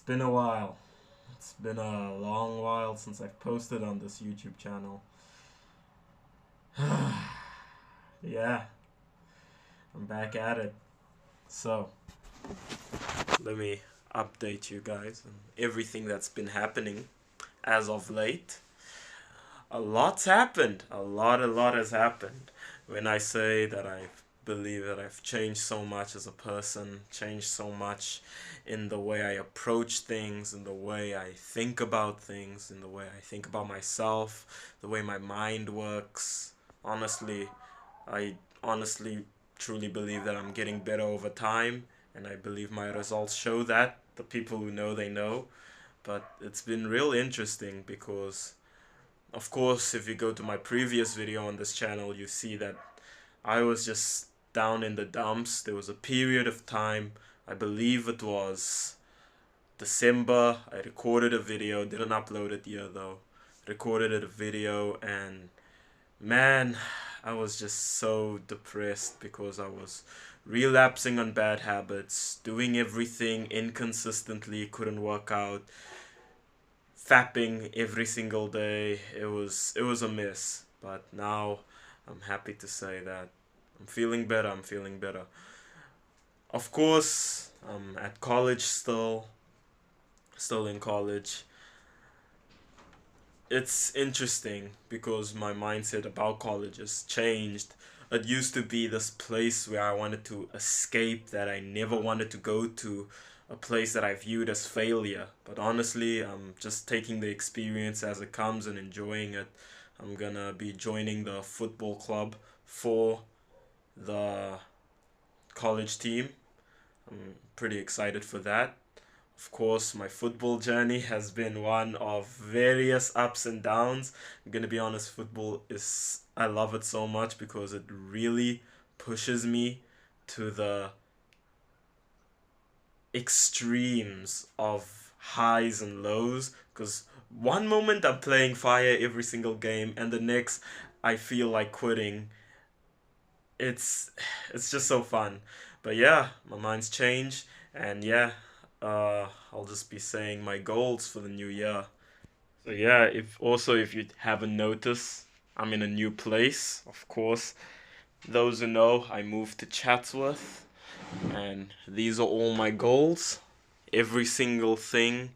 been a while. It's been a long while since I've posted on this YouTube channel. Yeah, I'm back at it. So, let me update you guys on everything that's been happening as of late. A lot's happened. A lot has happened. When I say that I believe that I've changed so much as a person, changed so much in the way I approach things, in the way I think about things, in the way I think about myself, the way my mind works. Honestly, I honestly truly believe that I'm getting better over time, and I believe my results show that. The people who know, they know. But it's been real interesting because of course, if you go to my previous video on this channel, you see that I was just down in the dumps. There was a period of time, I believe it was December, I recorded a video, didn't upload it yet though. Recorded a video and man, I was just so depressed because I was relapsing on bad habits, doing everything inconsistently, couldn't work out, fapping every single day. It was a mess. But now I'm happy to say that I'm feeling better. I'm feeling better. Of course, I'm at college still in college. It's interesting because my mindset about college has changed. It used to be this place where I wanted to escape, that I never wanted to go to, a place that I viewed as failure. But honestly, I'm just taking the experience as it comes and enjoying it. I'm gonna be joining the football club for the college team. I'm pretty excited for that. Of course, my football journey has been one of various ups and downs. I'm gonna be honest, football is, I love it so much because it really pushes me to the extremes of highs and lows. Because one moment I'm playing fire every single game, and the next I feel like quitting. It's it's just so fun. But yeah, my mind's changed, and yeah, I'll just be saying my goals for the new year. So yeah, if you haven't noticed, I'm in a new place. Of course, those who know, I moved to Chatsworth, and these are all my goals. Every single thing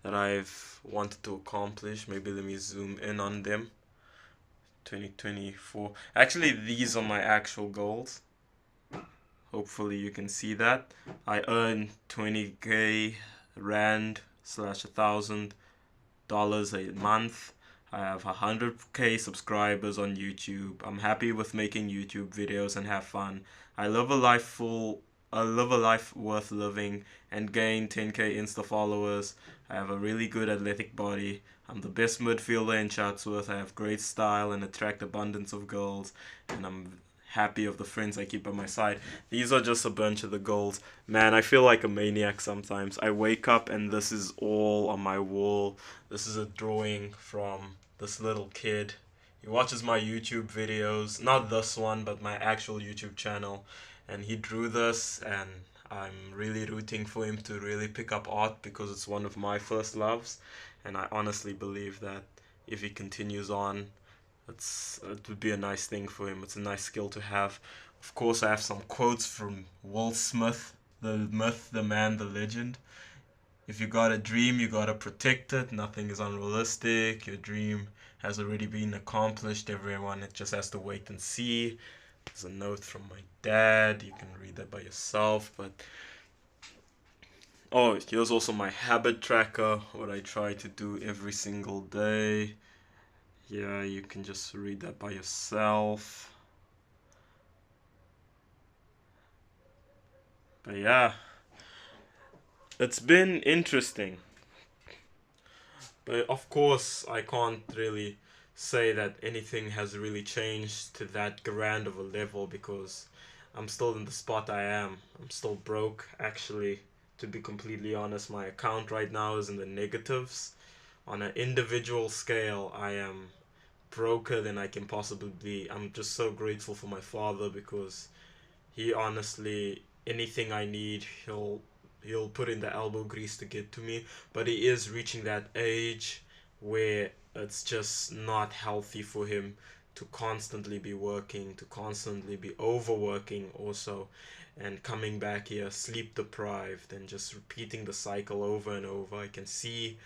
that I've wanted to accomplish. Maybe let me zoom in on them. 2024. Actually, these are my actual goals. Hopefully you can see that. I earn 20k rand slash $1,000 a month. I have 100k subscribers on YouTube. I'm happy with making YouTube videos and have fun. I live a life full I live a life worth living and gain 10k Insta followers. I have a really good athletic body. I'm the best midfielder in Chatsworth. I have great style and attract abundance of girls, and I'm happy of the friends I keep by my side. These are just a bunch of the goals. Man, I feel like a maniac sometimes. I wake up and this is all on my wall. This is a drawing from this little kid. He watches my YouTube videos, not this one, but my actual YouTube channel. And he drew this, and I'm really rooting for him to really pick up art because it's one of my first loves. And I honestly believe that if he continues on, it would be a nice thing for him. It's a nice skill to have. Of course, I have some quotes from Will Smith, the myth, the man, the legend. If you got a dream, you gotta protect it. Nothing is unrealistic. Your dream has already been accomplished. Everyone it just has to wait and see. There's a note from my dad. You can read that by yourself. But oh, here's also my habit tracker, what I try to do every single day. Yeah, you can just read that by yourself. But yeah, it's been interesting. But of course, I can't really say that anything has really changed to that grand of a level because I'm still in the spot I am. I'm still broke, actually. To be completely honest, my account right now is in the negatives. On an individual scale, I am broker than I can possibly be. I'm just so grateful for my father because he honestly, anything I need, he'll put in the elbow grease to get to me, but he is reaching that age where it's just not healthy for him to constantly be working, to constantly be overworking also, and coming back here sleep deprived and just repeating the cycle over and over. I can see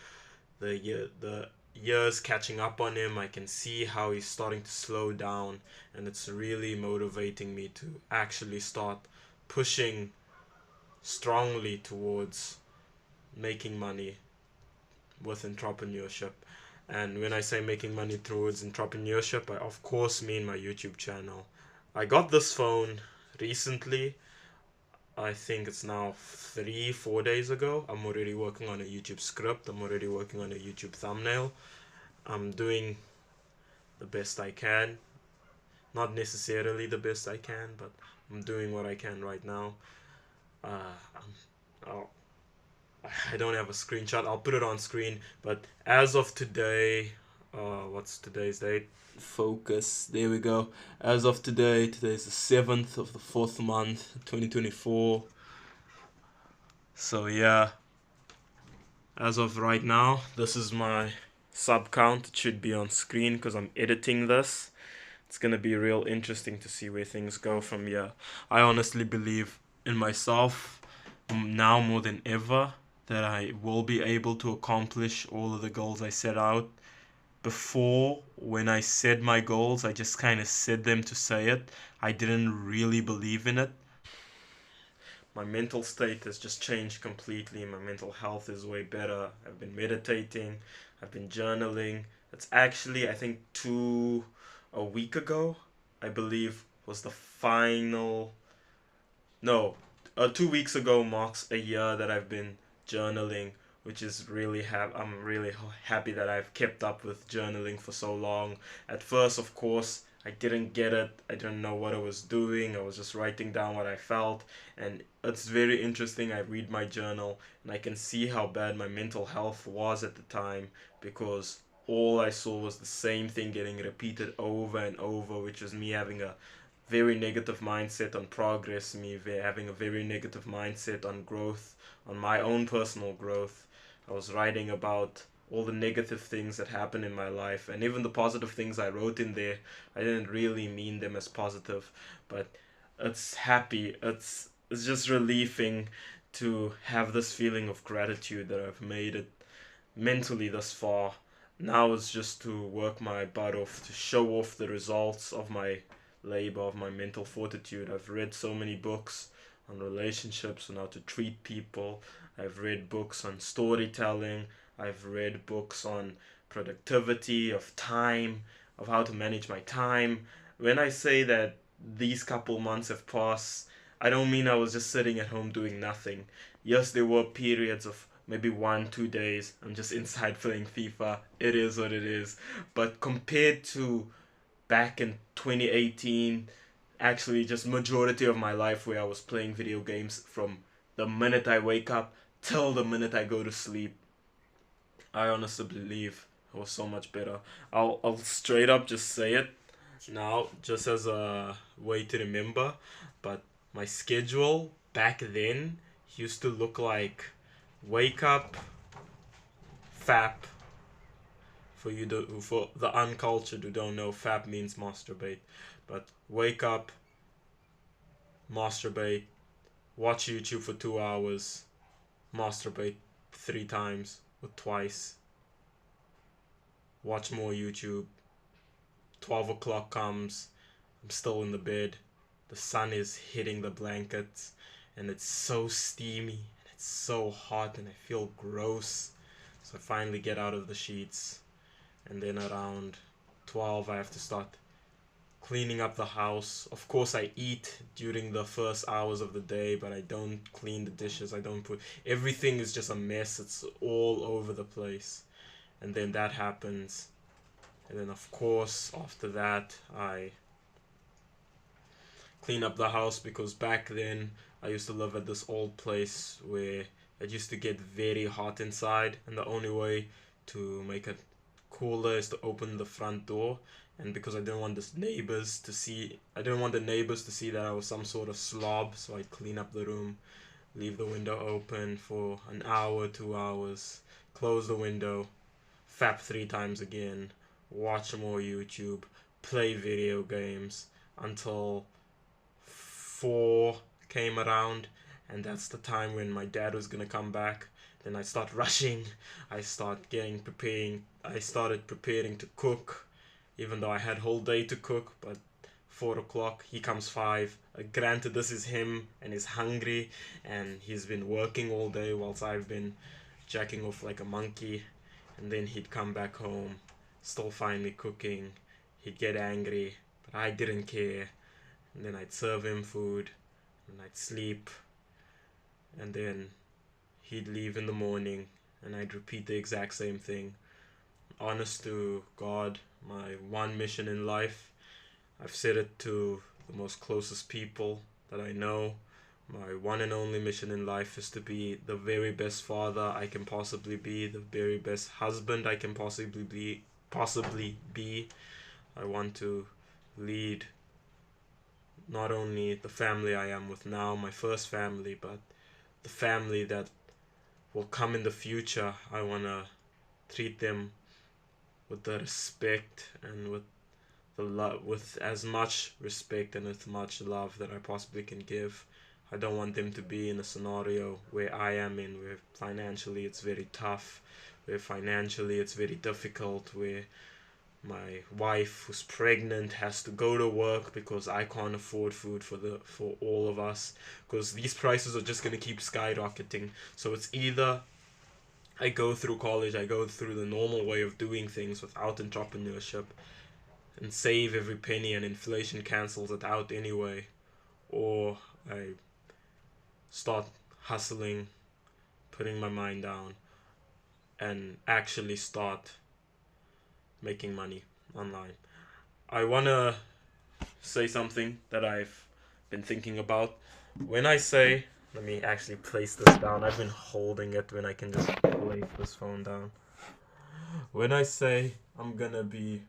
the years catching up on him. I can see how he's starting to slow down, and it's really motivating me to actually start pushing strongly towards making money with entrepreneurship. And when I say making money towards entrepreneurship, I of course mean my YouTube channel. I got this phone recently. I think it's now 3, 4 days ago. I'm already working on a YouTube script. I'm already working on a YouTube thumbnail. I'm doing the best I can. Not necessarily the best I can, but I'm doing what I can right now. I'll, I don't have a screenshot. I'll put it on screen. But as of today, what's today's date? Focus. There we go. As of today, today's the 7th of the 4th month, 2024. So yeah, as of right now, this is my sub count. It should be on screen because I'm editing this. It's gonna be real interesting to see where things go from here. I honestly believe in myself now more than ever that I will be able to accomplish all of the goals I set out. Before, when I said my goals, I just kind of said them to say it. I didn't really believe in it. My mental state has just changed completely. My mental health is way better. I've been meditating, I've been journaling. It's actually, I think, a week ago, I believe, was the final. No, 2 weeks ago marks a year that I've been journaling, which is really I'm really happy that I've kept up with journaling for so long. At first, of course, I didn't get it. I didn't know what I was doing. I was just writing down what I felt, and it's very interesting. I read my journal and I can see how bad my mental health was at the time, because all I saw was the same thing getting repeated over and over, which was me having a very negative mindset on progress, me having a very negative mindset on growth, on my own personal growth. I was writing about all the negative things that happen in my life, and even the positive things I wrote in there, I didn't really mean them as positive, but it's just relieving to have this feeling of gratitude that I've made it mentally thus far. Now it's just to work my butt off to show off the results of my labor, of my mental fortitude. I've read so many books on relationships, on how to treat people. I've read books on storytelling. I've read books on productivity, of time, of how to manage my time. When I say that these couple months have passed, I don't mean I was just sitting at home doing nothing. Yes, there were periods of maybe 1, 2 days I'm just inside playing FIFA. It is what it is. But compared to back in 2018, actually just majority of my life where I was playing video games from the minute I wake up till the minute I go to sleep, I honestly believe it was so much better. I'll straight up just say it now, just as a way to remember. But my schedule back then used to look like wake up, fap. For the uncultured who don't know, fap means masturbate. But wake up, masturbate, watch YouTube for 2 hours, masturbate 3 times or twice, watch more YouTube. 12 o'clock comes, I'm still in the bed, the sun is hitting the blankets, and it's so steamy, and it's so hot, and I feel gross. So I finally get out of the sheets, and then around 12 I have to start cleaning up the house. Of course, I eat during the first hours of the day, but I don't clean the dishes. I don't put everything is just a mess. It's all over the place. And then that happens. And then of course, after that, I clean up the house, because back then I used to live at this old place where it used to get very hot inside, and the only way to make it cooler is to open the front door. And because I didn't want I didn't want the neighbors to see that I was some sort of slob, so I'd clean up the room leave the window open for an hour, 2 hours, close the window, fap 3 times again, watch more YouTube, play video games until 4 came around, and that's the time when my dad was gonna come back. Then I start rushing, I started preparing to cook, even though I had whole day to cook. But 4 o'clock, he comes 5. Granted, this is him and he's hungry and he's been working all day whilst I've been jacking off like a monkey. And then he'd come back home, still find me cooking. He'd get angry, but I didn't care. And then I'd serve him food and I'd sleep. And then he'd leave in the morning and I'd repeat the exact same thing. Honest to God, my one mission in life, I've said it to the most closest people that I know. My one and only mission in life is to be the very best father I can possibly be, the very best husband I can possibly be. I want to lead not only the family I am with now, my first family, but the family that will come in the future. I want to treat them with the respect and with the love, with as much respect and with much love that I possibly can give. I don't want them to be in a scenario where I am in, where financially it's very tough, where financially it's very difficult, where my wife who's pregnant has to go to work because I can't afford food for all of us, because these prices are just going to keep skyrocketing. So it's either I go through college, I go through the normal way of doing things without entrepreneurship and save every penny and inflation cancels it out anyway, or I start hustling, putting my mind down, and actually start making money online. I wanna say something that I've been thinking about. When I say, let me actually place this down. I've been holding it when I can just place this phone down. When I say I'm gonna be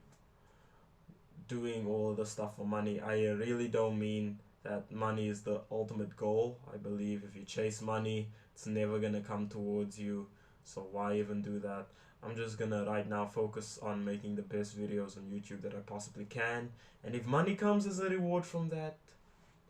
doing all of the stuff for money, I really don't mean that money is the ultimate goal. I believe if you chase money, it's never gonna come towards you. So why even do that? I'm just gonna right now focus on making the best videos on YouTube that I possibly can. And if money comes as a reward from that,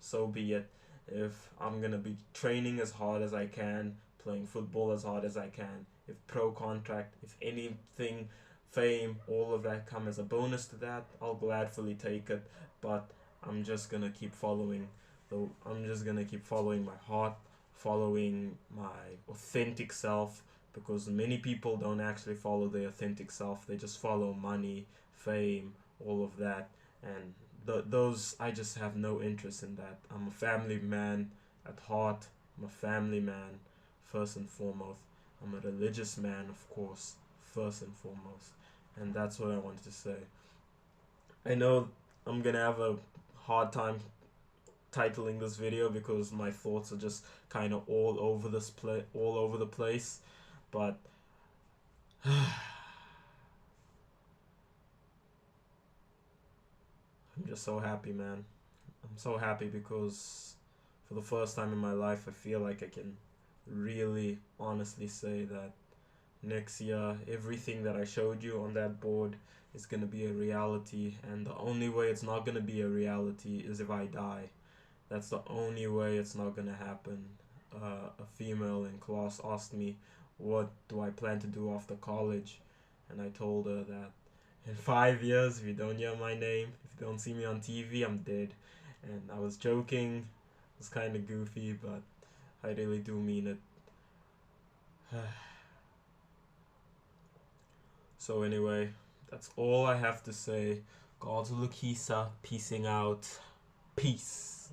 so be it. If I'm gonna be training as hard as I can, playing football as hard as I can, if pro contract, if anything, fame, all of that come as a bonus to that, I'll gladly take it. But I'm just gonna keep following. I'm just gonna keep following my heart, following my authentic self, because many people don't actually follow their authentic self. They just follow money, fame, all of that, and those, I just have no interest in that. I'm a family man at heart. I'm a family man first and foremost. I'm a religious man, of course, first and foremost. And that's what I wanted to say. I know I'm gonna have a hard time titling this video because my thoughts are just kind of all over the place, but I'm just so happy, man. I'm so happy because for the first time in my life, I feel like I can really honestly say that next year, everything that I showed you on that board is going to be a reality. And the only way it's not going to be a reality is if I die. That's the only way it's not going to happen. A female in class asked me, what do I plan to do after college? And I told her that in 5 years, if you don't hear my name, if you don't see me on TV, I'm dead. And I was joking. It was kind of goofy, but I really do mean it. So anyway, that's all I have to say. God's Lukisa, peacing out. Peace.